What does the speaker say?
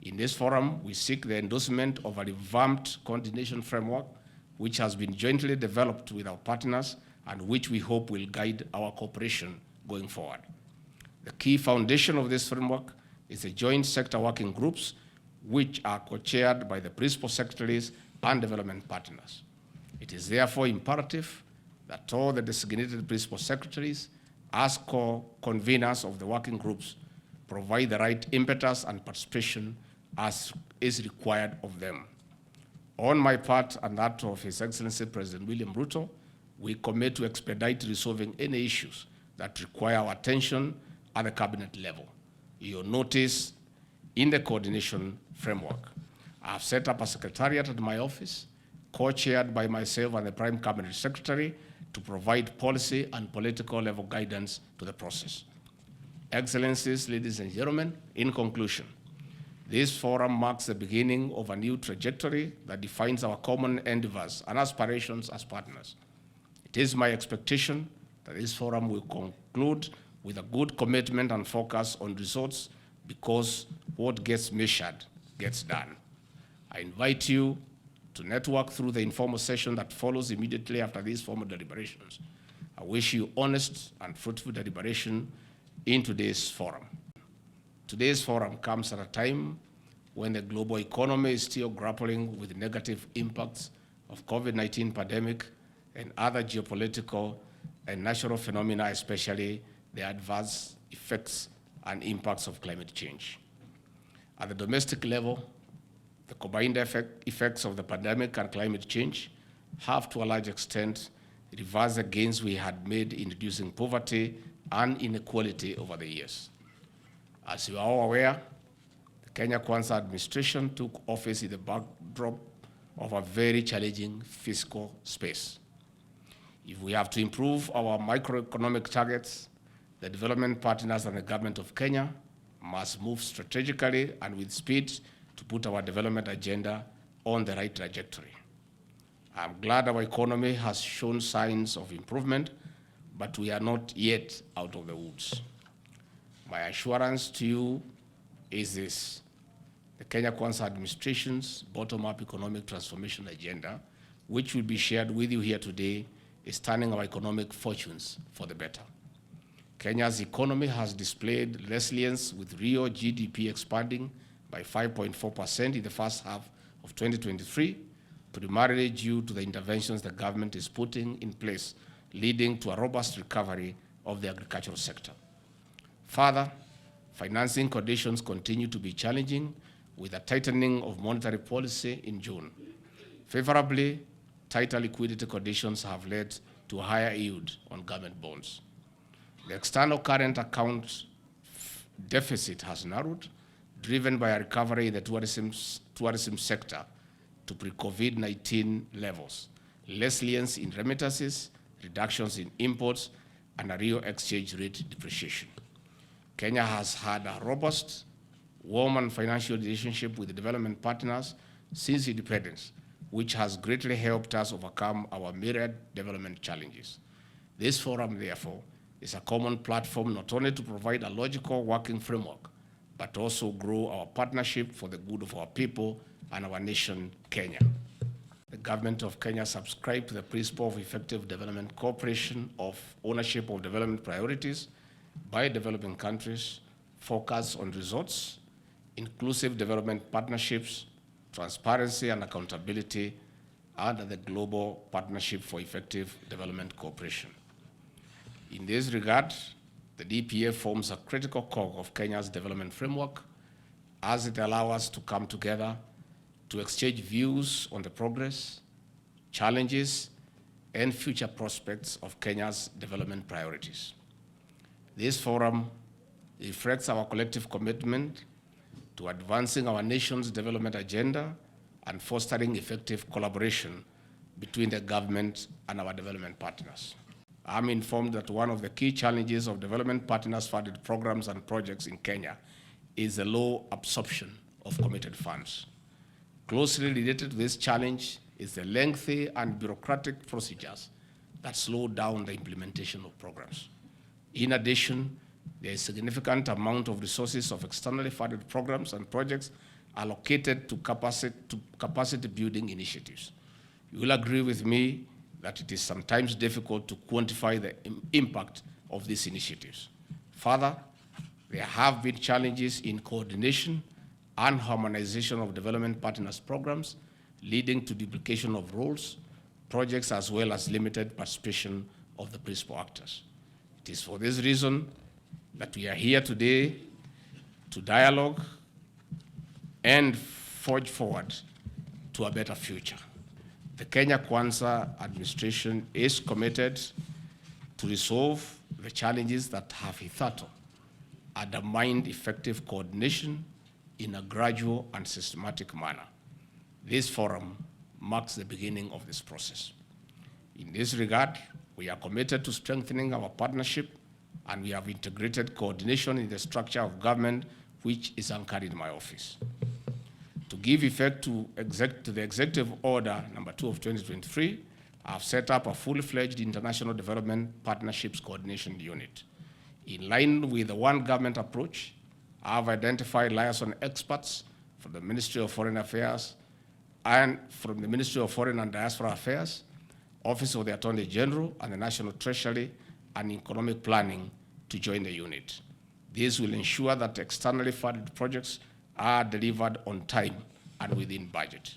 In this forum, we seek the endorsement of a revamped coordination framework which has been jointly developed with our partners and which we hope will guide our cooperation going forward. The key foundation of this framework is the joint sector working groups, which are co-chaired by the principal secretaries and development partners. It is therefore imperative that all the designated principal secretaries, as co-conveners of the working groups, provide the right impetus and participation as is required of them. On my part and that of His Excellency President William Ruto, we commit to expedite resolving any issues that require our attention at the cabinet level. You'll notice in the coordination framework, I have set up a secretariat at my office, co-chaired by myself and the Prime Cabinet Secretary, to provide policy and political level guidance to the process. Excellencies, ladies and gentlemen, in conclusion, this forum marks the beginning of a new trajectory that defines our common endeavors and aspirations as partners. It is my expectation that this forum will conclude with a good commitment and focus on results, because what gets measured gets done. I invite you to network through the informal session that follows immediately after these formal deliberations. I wish you honest and fruitful deliberation in today's forum. Today's forum comes at a time when the global economy is still grappling with the negative impacts of COVID-19 pandemic and other geopolitical and natural phenomena, especially the adverse effects and impacts of climate change. At the domestic level, the combined effects of the pandemic and climate change have to a large extent reversed the gains we had made in reducing poverty and inequality over the years. As you are all aware, the Kenya Kwanza administration took office in the backdrop of a very challenging fiscal space. If we have to improve our microeconomic targets, the development partners and the government of Kenya must move strategically and with speed to put our development agenda on the right trajectory. I'm glad our economy has shown signs of improvement, but we are not yet out of the woods. My assurance to you is this: the Kenya Kwanza administration's bottom-up economic transformation agenda, which will be shared with you here today, is turning our economic fortunes for the better. Kenya's economy has displayed resilience, with real GDP expanding by 5.4% in the first half of 2023, primarily due to the interventions the government is putting in place, leading to a robust recovery of the agricultural sector. Further, financing conditions continue to be challenging, with a tightening of monetary policy in June. Favorably, tighter liquidity conditions have led to a higher yield on government bonds. The external current account deficit has narrowed, driven by a recovery in the tourism sector to pre-COVID-19 levels, resilience in remittances, reductions in imports, and a real exchange rate depreciation. Kenya has had a robust, warm and financial relationship with the development partners since independence, which has greatly helped us overcome our myriad development challenges. This forum, therefore, is a common platform not only to provide a logical working framework, but also grow our partnership for the good of our people and our nation, Kenya. The government of Kenya subscribed to the principle of effective development cooperation, of ownership of development priorities by developing countries, focus on results, inclusive development partnerships, transparency and accountability, and the Global Partnership for Effective Development Cooperation. In this regard, the DPA forms a critical cog of Kenya's development framework, as it allows us to come together to exchange views on the progress, challenges, and future prospects of Kenya's development priorities. This forum reflects our collective commitment to advancing our nation's development agenda and fostering effective collaboration between the government and our development partners. I'm informed that one of the key challenges of development partners-funded programs and projects in Kenya is the low absorption of committed funds. Closely related to this challenge is the lengthy and bureaucratic procedures that slow down the implementation of programs. In addition, there is a significant amount of resources of externally funded programs and projects allocated to capacity building initiatives. You will agree with me that it is sometimes difficult to quantify the impact of these initiatives. Further, there have been challenges in coordination and harmonization of development partners programs, leading to duplication of roles, projects, as well as limited participation of the principal actors. It is for this reason that we are here today to dialogue and forge forward to a better future. The Kenya Kwanza administration is committed to resolve the challenges that have hitherto undermined effective coordination in a gradual and systematic manner. This forum marks the beginning of this process. In this regard, we are committed to strengthening our partnership, and we have integrated coordination in the structure of government, which is anchored in my office. To give effect to the Executive Order number 2 of 2023, I have set up a fully-fledged International Development Partnerships Coordination Unit. In line with the one government approach, I have identified liaison experts from the Ministry of Foreign Affairs and from the Ministry of Foreign and Diaspora Affairs, Office of the Attorney General, and the National Treasury and Economic Planning to join the unit. This will ensure that externally funded projects are delivered on time and within budget.